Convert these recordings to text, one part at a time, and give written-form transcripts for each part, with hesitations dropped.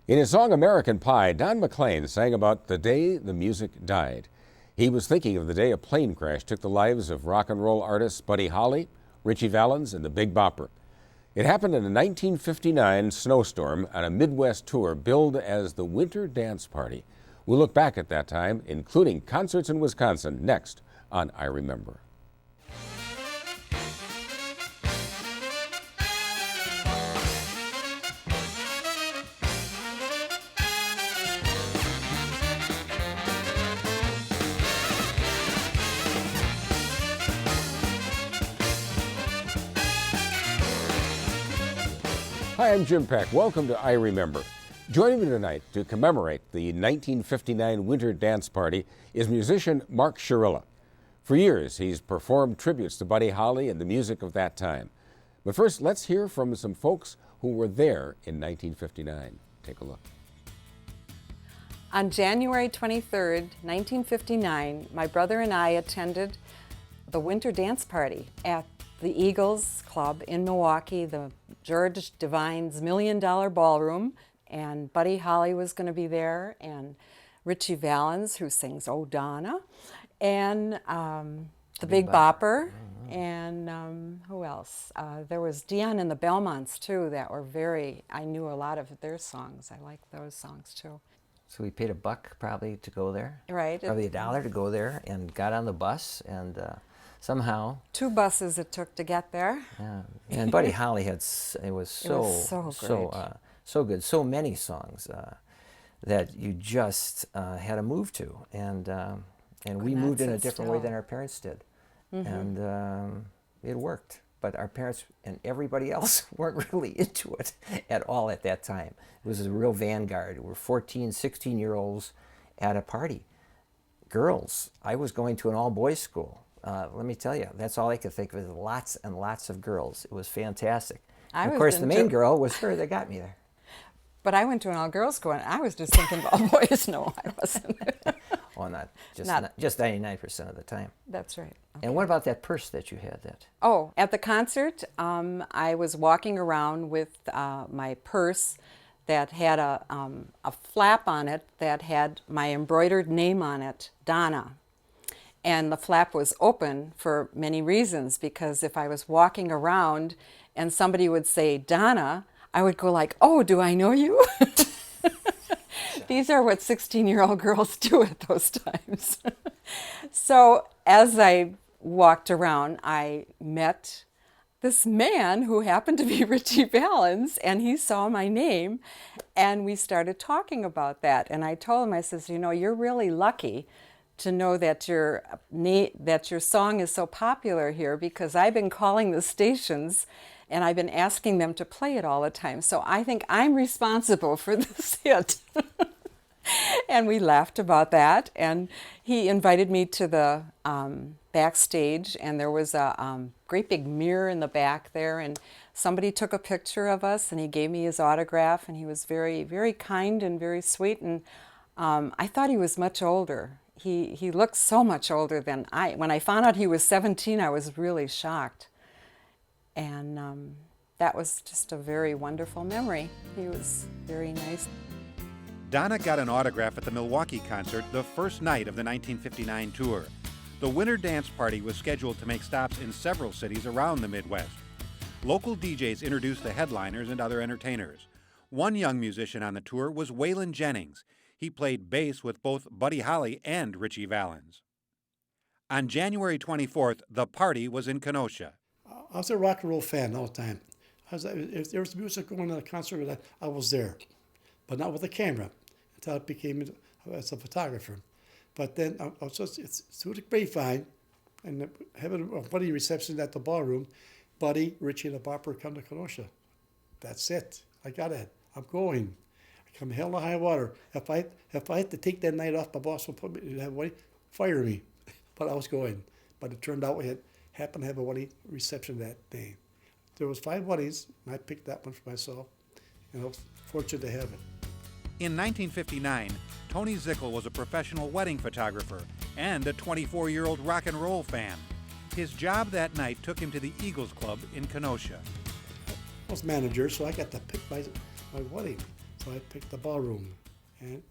In his song American Pie, Don McLean sang about the day the music died. He was thinking of the day a plane crash took the lives of rock and roll artists Buddy Holly, Ritchie Valens, and the Big Bopper. It happened in a 1959 snowstorm on a Midwest tour billed as the Winter Dance Party. We'll look back at that time, including concerts in Wisconsin, next on I Remember. Hi, I'm Jim Peck. Welcome to I Remember. Joining me tonight to commemorate the 1959 Winter Dance Party is musician Mark Shurilla. For years, he's performed tributes to Buddy Holly and the music of that time. But first, let's hear from some folks who were there in 1959. Take a look. On January 23rd, 1959, my brother and I attended the Winter Dance Party at the Eagles Club in Milwaukee, the George Devine's $1 Million Ballroom, and Buddy Holly was going to be there, and Ritchie Valens, who sings "Oh Donna," and the Big Bopper, and who else? There was Dion and the Belmonts too. That were I knew a lot of their songs. I liked those songs too. So we paid $1 probably to go there. Right. Probably $1 to go there, and got on the bus, and somehow 2 buses it took to get there. Yeah, and Buddy Holly had it was so good, so many songs that you just had to move to, and we moved in a different way than our parents did, and it worked. But our parents and everybody else weren't really into it at all at that time. It was a real vanguard. We were 14, 16-year-olds at a party. Girls, I was going to an all-boys school. Let me tell you, that's all I could think of is lots and lots of girls. It was fantastic. Of course, the main girl was her that got me there. But I went to an all-girls school, and I was just thinking of all boys. No, I wasn't. Well, just 99% of the time. That's right. Okay. And what about that purse that you had? Oh, at the concert, I was walking around with my purse that had a flap on it that had my embroidered name on it, Donna. And the flap was open for many reasons, because if I was walking around and somebody would say, "Donna," I would go like, "Oh, do I know you?" These are what 16-year-old girls do at those times. So as I walked around, I met this man who happened to be Ritchie Valens, and he saw my name, and we started talking about that. And I told him, I says, "You know, you're really lucky to know that your song is so popular here, because I've been calling the stations and I've been asking them to play it all the time. So I think I'm responsible for this hit." And we laughed about that. And he invited me to the backstage, and there was a great big mirror in the back there, and somebody took a picture of us, and he gave me his autograph, and he was very, very kind and very sweet. And I thought he was much older. He looked so much older than I. When I found out he was 17, I was really shocked. And that was just a very wonderful memory. He was very nice. Donna got an autograph at the Milwaukee concert the first night of the 1959 tour. The Winter Dance Party was scheduled to make stops in several cities around the Midwest. Local DJs introduced the headliners and other entertainers. One young musician on the tour was Waylon Jennings. He played bass with both Buddy Holly and Ritchie Valens. On January 24th, the party was in Kenosha. I was a rock and roll fan all the time. If there was music going on a concert, I was there, but not with a camera until I became as a photographer. But then I was just, it's through the grapevine and having a buddy reception at the Ballroom. Buddy, Ritchie, and the Bopper come to Kenosha. That's it. I got it. I'm going. Come hell or high water. If I had to take that night off, my boss would put me, fire me. But I was going. But it turned out we happened to have a wedding reception that day. There was 5 weddings, and I picked that one for myself, and I was fortunate to have it. In 1959, Tony Szikil was a professional wedding photographer and a 24-year-old rock and roll fan. His job that night took him to the Eagles Club in Kenosha. I was manager, so I got to pick my wedding. So I picked the Ballroom, and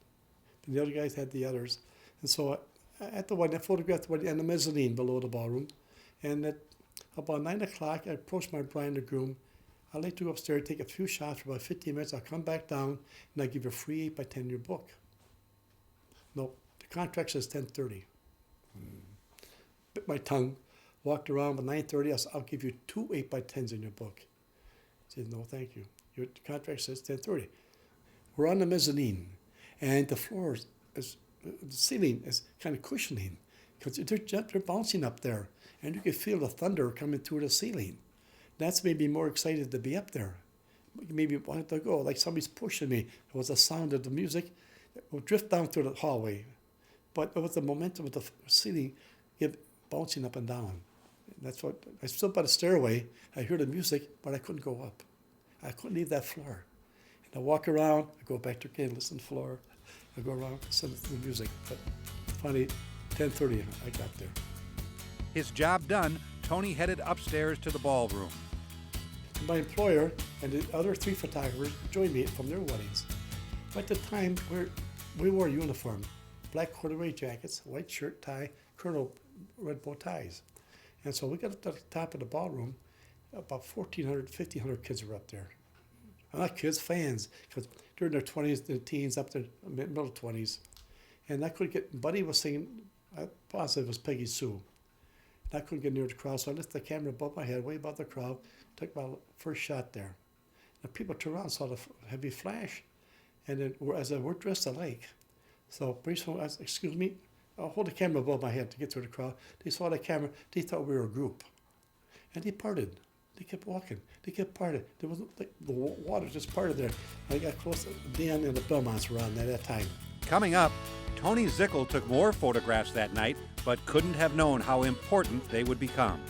the other guys had the others. And so at the one, I photographed the wedding and the mezzanine below the Ballroom. And at about 9 o'clock, I approached my bride and the groom. I'd like to go upstairs, take a few shots for about 15 minutes. I'll come back down, and I'll give you a free 8 by 10 year book. No, the contract says 10:30. Bit my tongue, walked around, by 9:30, I said, I'll give you 2 8 by 10s in your book. I said, no, thank you. Your contract says 10:30. We're on the mezzanine, and the floor is, the ceiling is kind of cushioning, because they're bouncing up there, and you could feel the thunder coming through the ceiling. That's made me more excited to be up there. Maybe wanted to go, like somebody's pushing me. It was the sound of the music. It would drift down through the hallway. But it was the momentum of the ceiling bouncing up and down. That's what, I stood by the stairway. I heard the music, but I couldn't go up. I couldn't leave that floor. And I walk around, I go back to again, listen to the floor. I go around, listen to the music. But finally, 10:30, I got there. His job done, Tony headed upstairs to the ballroom. My employer and the other 3 photographers joined me from their weddings. At the time, we wore uniform, black corduroy jackets, white shirt, tie, colonel red bow ties. And so we got up to the top of the ballroom, about 1,400, 1,500 kids were up there. Not kids, fans, because they're in their 20s, their teens, up to middle 20s. And I couldn't get, Buddy was singing, I positive it was Peggy Sue. And I couldn't get near the crowd, so I lifted the camera above my head, way above the crowd, took my first shot there. And people turned around, saw the heavy flash, and then we're dressed alike. So pretty soon, I said, excuse me, I'll hold the camera above my head to get through the crowd. They saw the camera, they thought we were a group. And they parted. They kept walking. They kept parting. There was the water just parted there. I got close to Dan and the Belmonts were on there at that time. Coming up, Tony Szikil took more photographs that night, but couldn't have known how important they would become.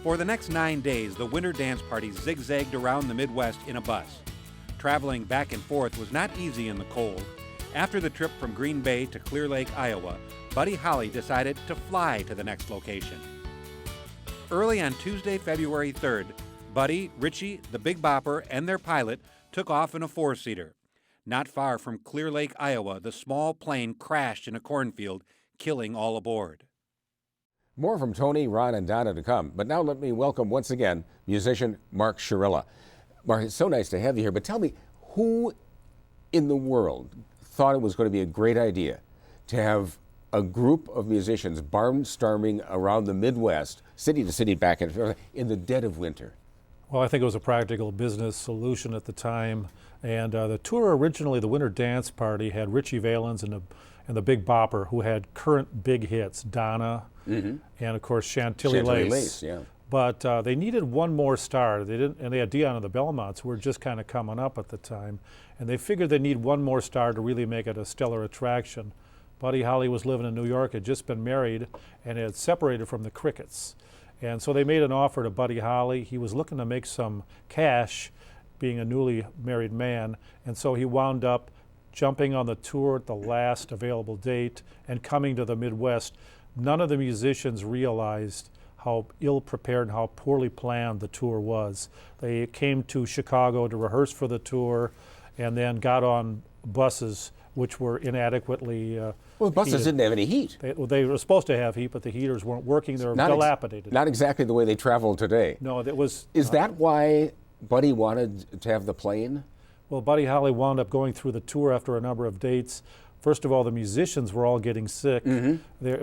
For the next 9 days, the winter dance party zigzagged around the Midwest in a bus. Traveling back and forth was not easy in the cold. After the trip from Green Bay to Clear Lake, Iowa, Buddy Holly decided to fly to the next location. Early on Tuesday, February 3rd, Buddy, Ritchie, the Big Bopper, and their pilot took off in a 4-seater. Not far from Clear Lake, Iowa, the small plane crashed in a cornfield, killing all aboard. More from Tony, Ron, and Donna to come. But now let me welcome once again musician Mark Shurilla. Mark, it's so nice to have you here, but tell me, who in the world thought it was going to be a great idea to have a group of musicians barnstorming around the Midwest, city to city, back and forth, in the dead of winter? Well, I think it was a practical business solution at the time. And the tour originally, the Winter Dance Party, had Ritchie Valens and the Big Bopper, who had current big hits, Donna, and of course Chantilly Lace. Yeah. But they needed one more star. They didn't, and they had Dion and the Belmonts, who were just kind of coming up at the time, and they figured they need one more star to really make it a stellar attraction. Buddy Holly was living in New York, had just been married, and had separated from the Crickets. And so they made an offer to Buddy Holly. He was looking to make some cash, being a newly married man, and so he wound up jumping on the tour at the last available date and coming to the Midwest. None of the musicians realized how ill-prepared and how poorly planned the tour was. They came to Chicago to rehearse for the tour and then got on buses which were inadequately well, the buses heated. didn't have any heat. They were supposed to have heat, but the heaters weren't working. They were dilapidated. Not exactly the way they travel today. No, it was... Is that why Buddy wanted to have the plane? Well, Buddy Holly wound up going through the tour after a number of dates. First of all, the musicians were all getting sick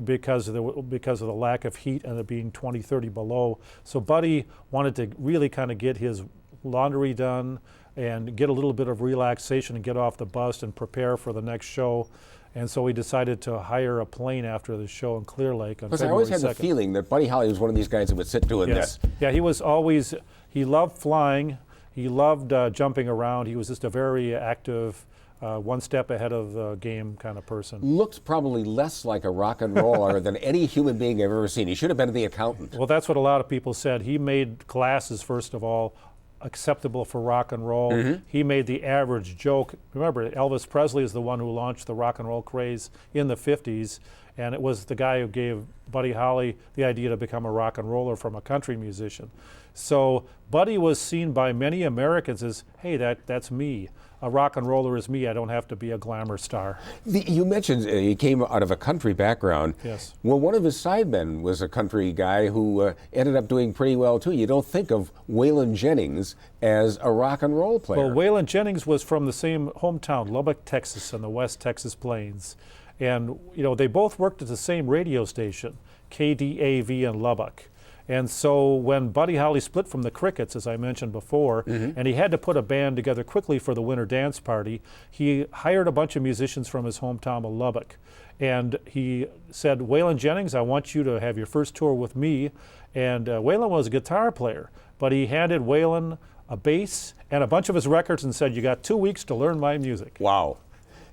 because of the lack of heat and it being 20, 30 below. So Buddy wanted to really kind of get his laundry done and get a little bit of relaxation and get off the bus and prepare for the next show. And so we decided to hire a plane after the show in Clear Lake on February 2nd. Because I always had the feeling that Buddy Holly was one of these guys that would sit doing this. Yeah, he was always, he loved flying. He loved jumping around. He was just a very active, one step ahead of the game kind of person. Looks probably less like a rock and roller than any human being I've ever seen. He should have been the accountant. Well, that's what a lot of people said. He made classes, first of all, acceptable for rock and roll. He made the average joke. Remember, Elvis Presley is the one who launched the rock and roll craze in the 50s, And it was the guy who gave Buddy Holly the idea to become a rock and roller from a country musician. So Buddy was seen by many Americans as, hey, that's me. A rock and roller is me. I don't have to be a glamour star. You mentioned he came out of a country background. Yes. Well, one of his sidemen was a country guy who ended up doing pretty well, too. You don't think of Waylon Jennings as a rock and roll player. Well, Waylon Jennings was from the same hometown, Lubbock, Texas, in the West Texas Plains. And, they both worked at the same radio station, KDAV in Lubbock. And so when Buddy Holly split from the Crickets, as I mentioned before, and he had to put a band together quickly for the Winter Dance Party, he hired a bunch of musicians from his hometown of Lubbock. And he said, Waylon Jennings, I want you to have your first tour with me. And Waylon was a guitar player, but he handed Waylon a bass and a bunch of his records and said, you got 2 weeks to learn my music. Wow.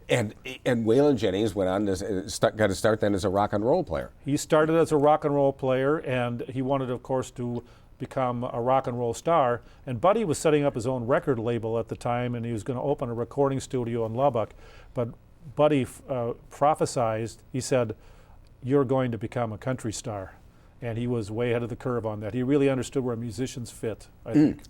And Waylon Jennings went on to got to start then as a rock and roll player. He started as a rock and roll player, and he wanted, of course, to become a rock and roll star. And Buddy was setting up his own record label at the time, and he was going to open a recording studio in Lubbock. But Buddy prophesied, he said, you're going to become a country star. And he was way ahead of the curve on that. He really understood where musicians fit, I think.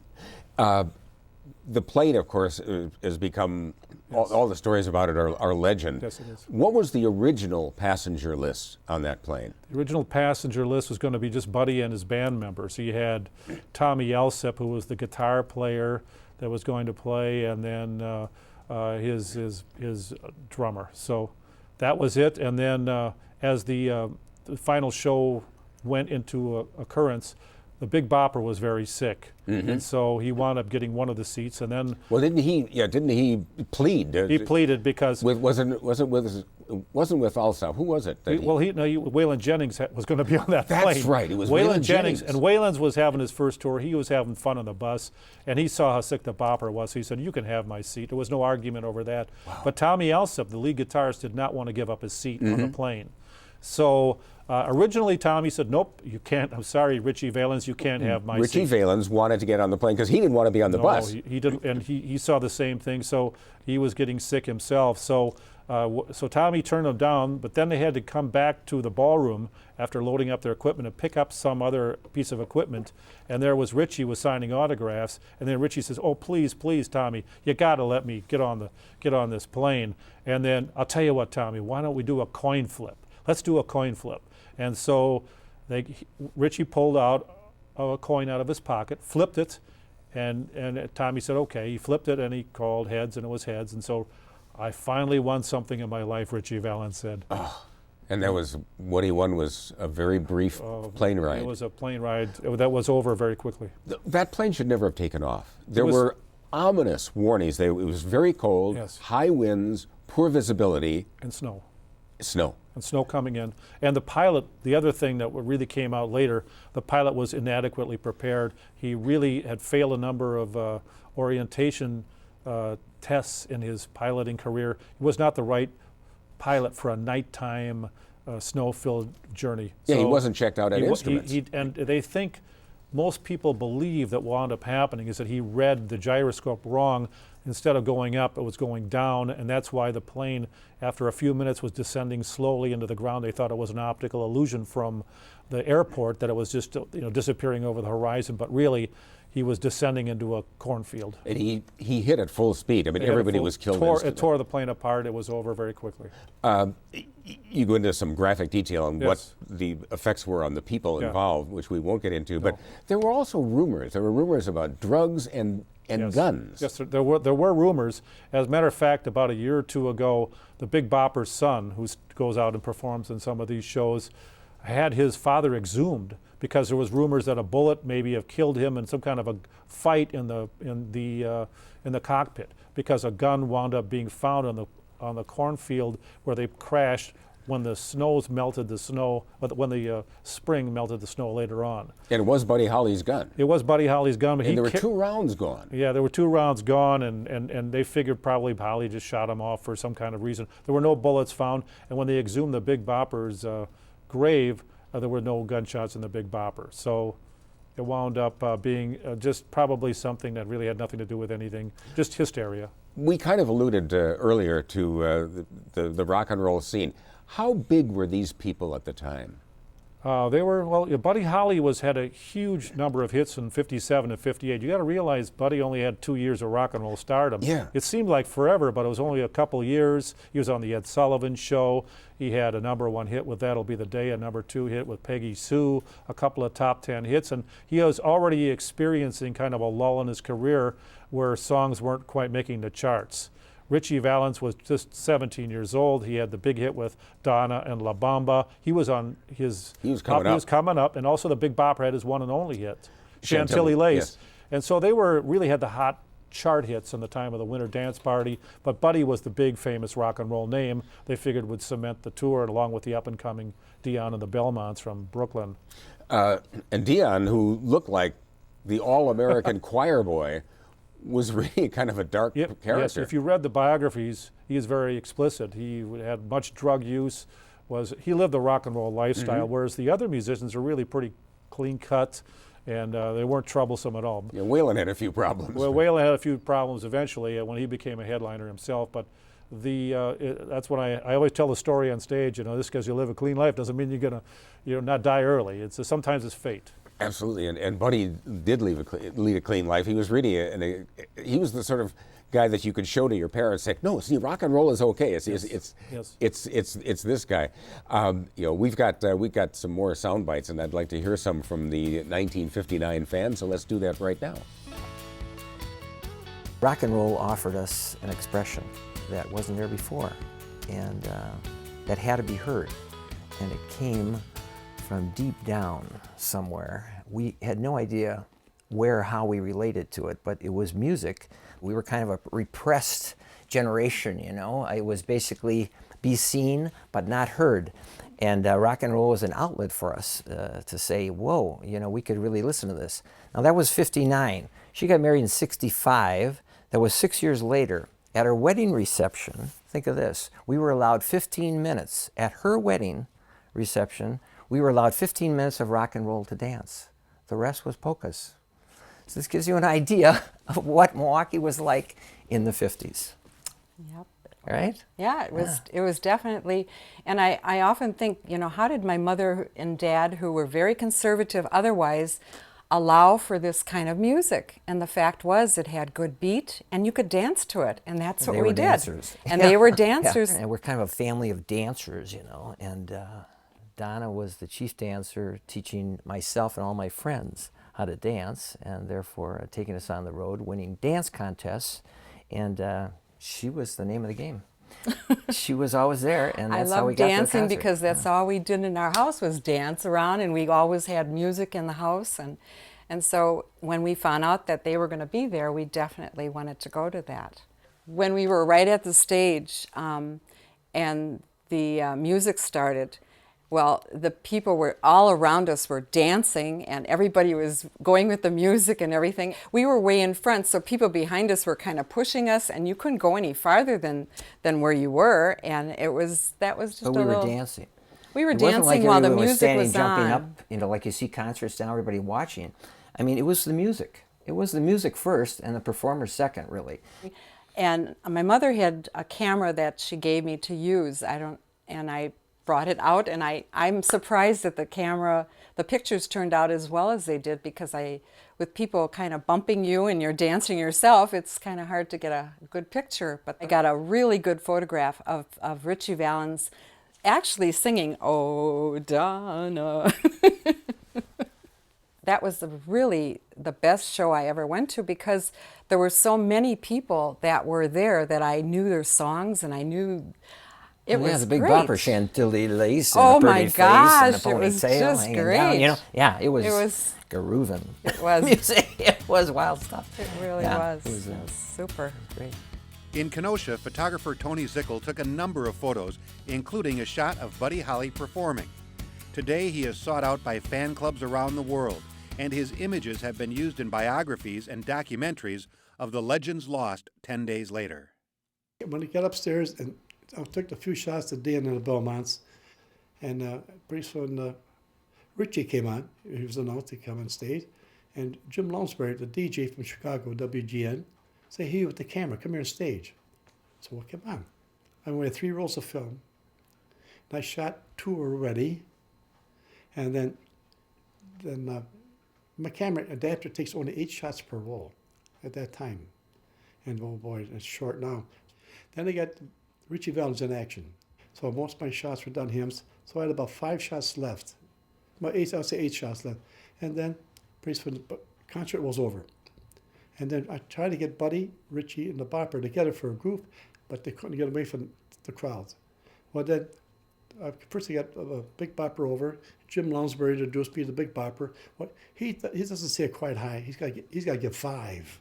The plane, of course, has become, all the stories about it are legend. Yes, it is. What was the original passenger list on that plane? The original passenger list was going to be just Buddy and his band members. He had Tommy Elsip, who was the guitar player that was going to play, and then his drummer. So that was it. And then as the final show went into occurrence, the Big Bopper was very sick, and so he wound up getting one of the seats. And then, well, didn't he plead? He pleaded because wasn't with Alsop. Who was it? Waylon Jennings was going to be on that plane. That's right. It was Waylon Jennings, and Waylon was having his first tour. He was having fun on the bus, and he saw how sick the Bopper was. So he said, "You can have my seat." There was no argument over that. Wow. But Tommy Elsip, the lead guitarist, did not want to give up his seat on the plane. So originally, Tommy said, "Nope, you can't. I'm sorry, Ritchie Valens, you can't have my seat." Ritchie Valens wanted to get on the plane because he didn't want to be on the bus. He didn't, and he saw the same thing. So he was getting sick himself. So Tommy turned him down. But then they had to come back to the ballroom after loading up their equipment and pick up some other piece of equipment. And there was Ritchie was signing autographs. And then Ritchie says, "Oh, please, Tommy, you got to let me get on this plane." And then I'll tell you what, Tommy, why don't we do a coin flip? Let's do a coin flip. And so Ritchie pulled out a coin out of his pocket, flipped it, and Tommy said, okay. He flipped it, and he called heads, and it was heads. And so I finally won something in my life, Ritchie Valens said. Oh, and that was, what he won was a very brief plane ride. It was a plane ride that was over very quickly. That plane should never have taken off. There were ominous warnings. It was very cold, yes, high winds, poor visibility. And snow. And snow coming in. And the pilot, the other thing that really came out later, the pilot was inadequately prepared. He really had failed a number of orientation tests in his piloting career. He was not the right pilot for a nighttime snow-filled journey. Yeah, so he wasn't checked out at instruments. And they think, most people believe that what wound up happening is that he read the gyroscope wrong. Instead of going up, it was going down, and that's why the plane, after a few minutes, was descending slowly into the ground. They thought it was an optical illusion from the airport, that it was just disappearing over the horizon, but really he was descending into a cornfield. And he hit at full speed. I mean, everybody was killed instantly. It tore the plane apart. It was over very quickly. You go into some graphic detail on what the effects were on the people involved, which we won't get into, but there were also rumors. There were rumors about drugs and guns. Yes, there were rumors. As a matter of fact, about a year or two ago, the Big Bopper's son, who goes out and performs in some of these shows, had his father exhumed because there was rumors that a bullet maybe have killed him in some kind of a fight in the cockpit, because a gun wound up being found on the cornfield where they crashed when the snows melted the snow, when the spring melted the snow later on. And it was Buddy Holly's gun. It was Buddy Holly's gun. But there were 2 rounds gone. Yeah, there were 2 rounds gone, and they figured probably Holly just shot him off for some kind of reason. There were no bullets found, and when they exhumed the Big Bopper's grave, there were no gunshots in the Big Bopper. So it wound up being just probably something that really had nothing to do with anything, just hysteria. We kind of alluded earlier to the rock and roll scene. How big were these people at the time? They were, well, Buddy Holly had a huge number of hits in 57 and 58. You got to realize Buddy only had 2 years of rock and roll stardom. Yeah. It seemed like forever, but it was only a couple years. He was on the Ed Sullivan Show. He had a #1 hit with That'll Be the Day, a #2 hit with Peggy Sue, a couple of top 10 hits, and he was already experiencing kind of a lull in his career where songs weren't quite making the charts. Ritchie Valens was just 17 years old. He had the big hit with Donna and La Bamba. He was on his... He was coming up. And also the Big Bopper had his one and only hit, Chantilly Lace. Yes. And so they really had the hot chart hits in the time of the Winter Dance Party, but Buddy was the big famous rock and roll name they figured would cement the tour, along with the up-and-coming Dion and the Belmonts from Brooklyn. And Dion, who looked like the all-American choir boy, was really kind of a dark character. Yes, if you read the biographies, he is very explicit. He had much drug use. He lived a rock and roll lifestyle, whereas the other musicians are really pretty clean cut, and they weren't troublesome at all. Yeah, Waylon had a few problems. Well, Waylon had a few problems eventually when he became a headliner himself, but that's when I always tell the story on stage. This because you live a clean life doesn't mean you're gonna not die early. Sometimes it's fate. Absolutely, and Buddy did lead a clean life. He was really he was the sort of guy that you could show to your parents, say, "No, see, rock and roll is okay. It's this guy." We've got some more sound bites, and I'd like to hear some from the 1959 fans. So let's do that right now. Rock and roll offered us an expression that wasn't there before, and that had to be heard, and it came from deep down somewhere. We had no idea where or how we related to it, but it was music. We were kind of a repressed generation, It was basically be seen but not heard. And rock and roll was an outlet for us to say, whoa, we could really listen to this. Now that was 59. She got married in 65. That was 6 years later. At her wedding reception, think of this, we were allowed 15 minutes. At her wedding reception, we were allowed 15 minutes of rock and roll to dance. The rest was polkas. So this gives you an idea of what Milwaukee was like in the 50s. Yep. Right? Yeah, it was definitely, and I often think, how did my mother and dad, who were very conservative otherwise, allow for this kind of music? And the fact was it had good beat and you could dance to it, and that's what we did. Dancers. And they were dancers. Yeah. And we're kind of a family of dancers, and Donna was the chief dancer, teaching myself and all my friends how to dance, and therefore taking us on the road, winning dance contests, and she was the name of the game. She was always there, and that's how we got to the concert. I love dancing because that's all we did in our house was dance around, and we always had music in the house, and so when we found out that they were going to be there, we definitely wanted to go to that. When we were right at the stage and the music started, well, the people were all around us were dancing, and everybody was going with the music and everything. We were way in front, so people behind us were kind of pushing us, and you couldn't go any farther than where you were. And that was just but a little. We were dancing. We were it wasn't dancing like while the everyone music was standing, was jumping on. up, like you see concerts now, everybody watching. I mean, it was the music. It was the music first, and the performers second, really. And my mother had a camera that she gave me to use. I brought it out, and I'm surprised that the pictures turned out as well as they did, because with people kind of bumping you and you're dancing yourself, it's kind of hard to get a good picture. But I got a really good photograph of Ritchie Valens actually singing, "Oh, Donna." That was really the best show I ever went to, because there were so many people that were there that I knew their songs, and I knew it was the Big great. Bopper, Chantilly Lace, and Oh a pretty my face, gosh, and a ponytail it was just hanging great. down, Yeah, it was grooving. It was. Music. It was wild stuff. It really was. It was super. Great. In Kenosha, photographer Tony Szikil took a number of photos, including a shot of Buddy Holly performing. Today, he is sought out by fan clubs around the world, and his images have been used in biographies and documentaries of the legends lost 10 days later. When he got upstairs, and I took a few shots of Dan and the Belmonts, and pretty soon Ritchie came on. He was announced to come on stage, and Jim Lounsbury, the DJ from Chicago, WGN, said, "Hey, with the camera, come here on stage." So, well, come on. And we had 3 rolls of film. I shot 2 already, and then my camera adapter takes only 8 shots per roll at that time. And oh boy, it's short now. Then I got Ritchie Valens in action. So most of my shots were done him. So I had about 5 shots left. I would say 8 shots left. And then pretty soon the concert was over. And then I tried to get Buddy, Ritchie, and the Bopper together for a group, but they couldn't get away from the crowd. Well, then first I got Big Bopper over. Jim Lounsbury introduced me to the Big Bopper. Well, he doesn't say a quite high. He's got to give 5.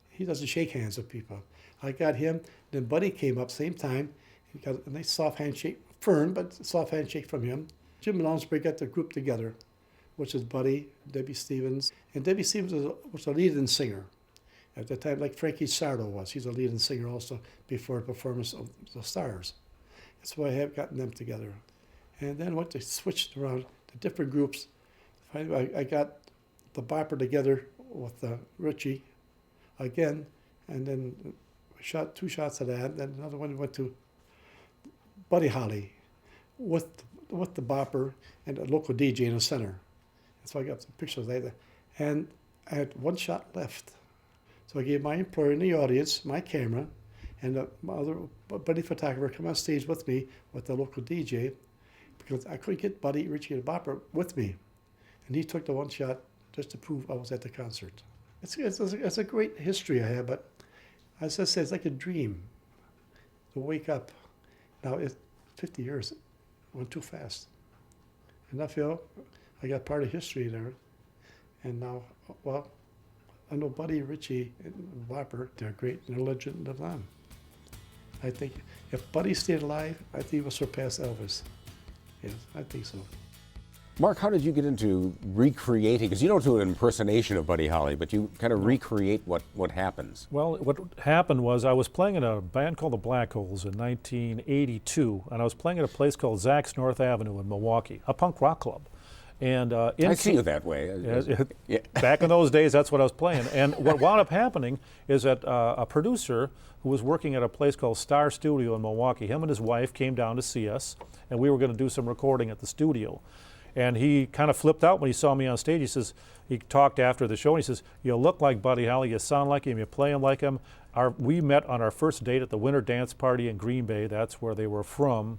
He doesn't shake hands with people. I got him. Then Buddy came up same time. He got a nice soft handshake, firm but soft handshake from him. Jim Lounsbury got the group together, which is Buddy, Debbie Stevens, and Debbie Stevens was a lead-in singer at the time, like Frankie Sardo was. He's a lead-in singer also before the performance of the Stars. That's why I have gotten them together. And then once they switched around to different groups, I got the Bopper together with Ritchie again, and then we shot 2 shots of that. Then another one went to Buddy Holly with the Bopper and a local DJ in the center. And so I got some pictures like that. And I had 1 shot left. So I gave my employer in the audience my camera, and my other buddy photographer come on stage with me with the local DJ, because I couldn't get Buddy, Ritchie, and Bopper with me. And he took the 1 shot just to prove I was at the concert. It's a great history I have, but as I said, it's like a dream to wake up. Now, 50 years went too fast. And I feel I got part of history there. And now, well, I know Buddy, Ritchie, and Bopper, they're great, and they're legend of them. I think if Buddy stayed alive, I think he would surpass Elvis. Yes, I think so. Mark, how did you get into recreating? Because you don't do an impersonation of Buddy Holly, but you kind of recreate what happens. Well, what happened was I was playing in a band called the Black Holes in 1982, and I was playing at a place called Zach's North Avenue in Milwaukee, a punk rock club. And I see you that way. Yeah. Back in those days, that's what I was playing. And what wound up happening is that a producer who was working at a place called Star Studio in Milwaukee, him and his wife came down to see us, and we were going to do some recording at the studio. And he kind of flipped out when he saw me on stage. He says, he talked after the show, and he says, "You look like Buddy Holly, you sound like him, you play him like him." We met on our first date at the Winter Dance Party in Green Bay. That's where they were from.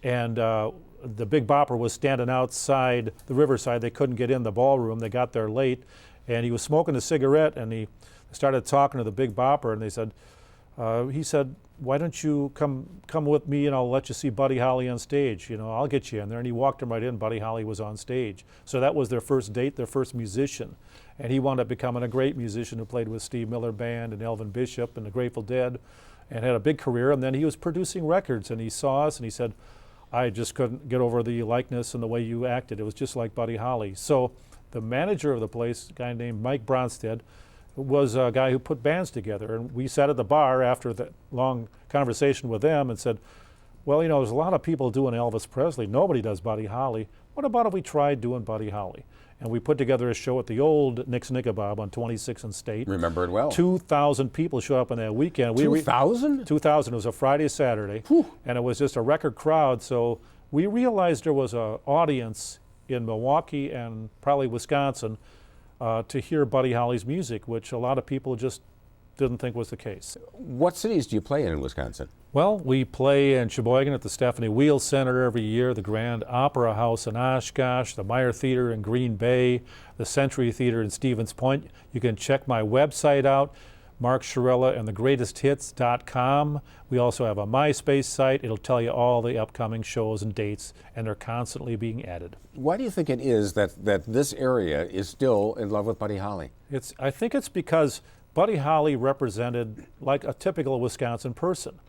And the Big Bopper was standing outside the Riverside. They couldn't get in the ballroom. They got there late. And he was smoking a cigarette, and he started talking to the Big Bopper, and he said, "Why don't you come with me, and I'll let you see Buddy Holly on stage. You know, I'll get you in there." And he walked him right in. Buddy Holly was on stage. So that was their first date, their first musician. And he wound up becoming a great musician who played with Steve Miller Band and Elvin Bishop and the Grateful Dead, and had a big career. And then he was producing records, and he saw us, and he said, "I just couldn't get over the likeness and the way you acted. It was just like Buddy Holly." So the manager of the place, a guy named Mike Bronstead, was a guy who put bands together. And we sat at the bar after the long conversation with them and said, "Well, you know, there's a lot of people doing Elvis Presley. Nobody does Buddy Holly. What about if we tried doing Buddy Holly?" And we put together a show at the old Nick's Knickerbob on 26th and State. Remember it well. 2,000 people showed up on that weekend. 2,000? 2,000. It was a Friday, Saturday. Whew. And it was just a record crowd. So we realized there was an audience in Milwaukee and probably Wisconsin to hear Buddy Holly's music, which a lot of people just didn't think was the case. What cities do you play in Wisconsin? Well, we play in Sheboygan at the Stephanie Wheel Center every year, the Grand Opera House in Oshkosh, the Meyer Theater in Green Bay, the Century Theater in Stevens Point. You can check my website out, Mark Shurilla and thegreatesthits.com. We also have a MySpace site. It'll tell you all the upcoming shows and dates, and they're constantly being added. Why do you think it is that this area is still in love with Buddy Holly? I think it's because Buddy Holly represented like a typical Wisconsin person.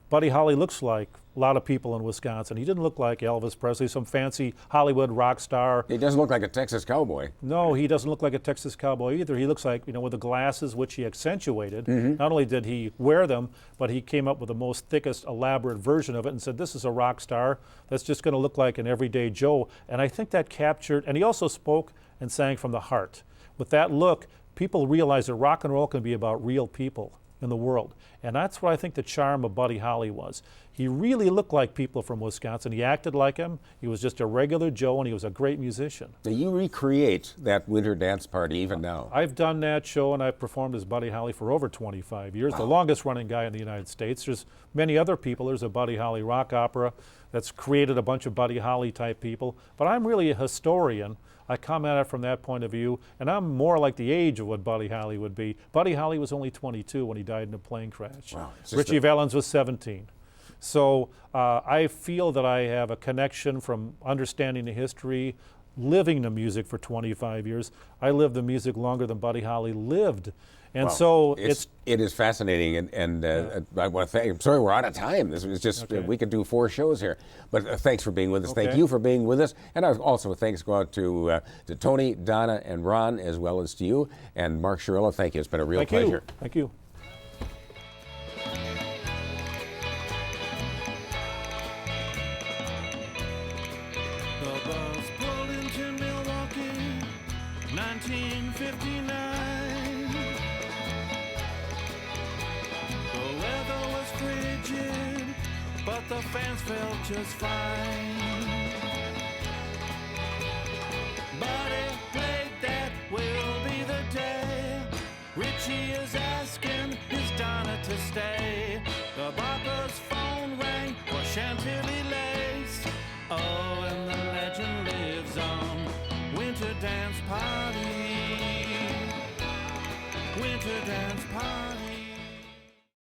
Buddy Holly looks like a lot of people in Wisconsin. He didn't look like Elvis Presley, some fancy Hollywood rock star. He doesn't look like a Texas cowboy. No, he doesn't look like a Texas cowboy either. He looks like, with the glasses, which he accentuated. Mm-hmm. Not only did he wear them, but he came up with the most thickest, elaborate version of it and said, "This is a rock star that's just going to look like an everyday Joe." And I think that captured, and he also spoke and sang from the heart. With that look, people realized that rock and roll can be about real people. in the world. And that's what I think the charm of Buddy Holly was. He really looked like people from Wisconsin. He acted like them. He was just a regular Joe, and he was a great musician. Now you recreate that winter dance party even now. I've done that show, and I've performed as Buddy Holly for over 25 years, the longest running guy in the United States. There's many other people. There's a Buddy Holly rock opera that's created a bunch of Buddy Holly type people. But I'm really a historian. I come at it from that point of view, and I'm more like the age of what Buddy Holly would be. Buddy Holly was only 22 when he died in a plane crash. Wow. Ritchie Valens was 17. So I feel that I have a connection from understanding the history, living the music for 25 years. I lived the music longer than Buddy Holly lived. And so it is fascinating, and I want to thank. I'm sorry we're out of time. This was just we could do 4 shows here, but thanks for being with us. Thank you for being with us, and also thanks go out to Tony, Donna, and Ron, as well as to you and Mark Shurilla. Thank you. It's been a real pleasure. Thank you. The bus pulled into Milwaukee, 1959. But the fans felt just fine. Buddy played That Will Be the Day. Ritchie is asking his Donna to stay. The Bopper's phone rang for Chantilly lace. Oh, and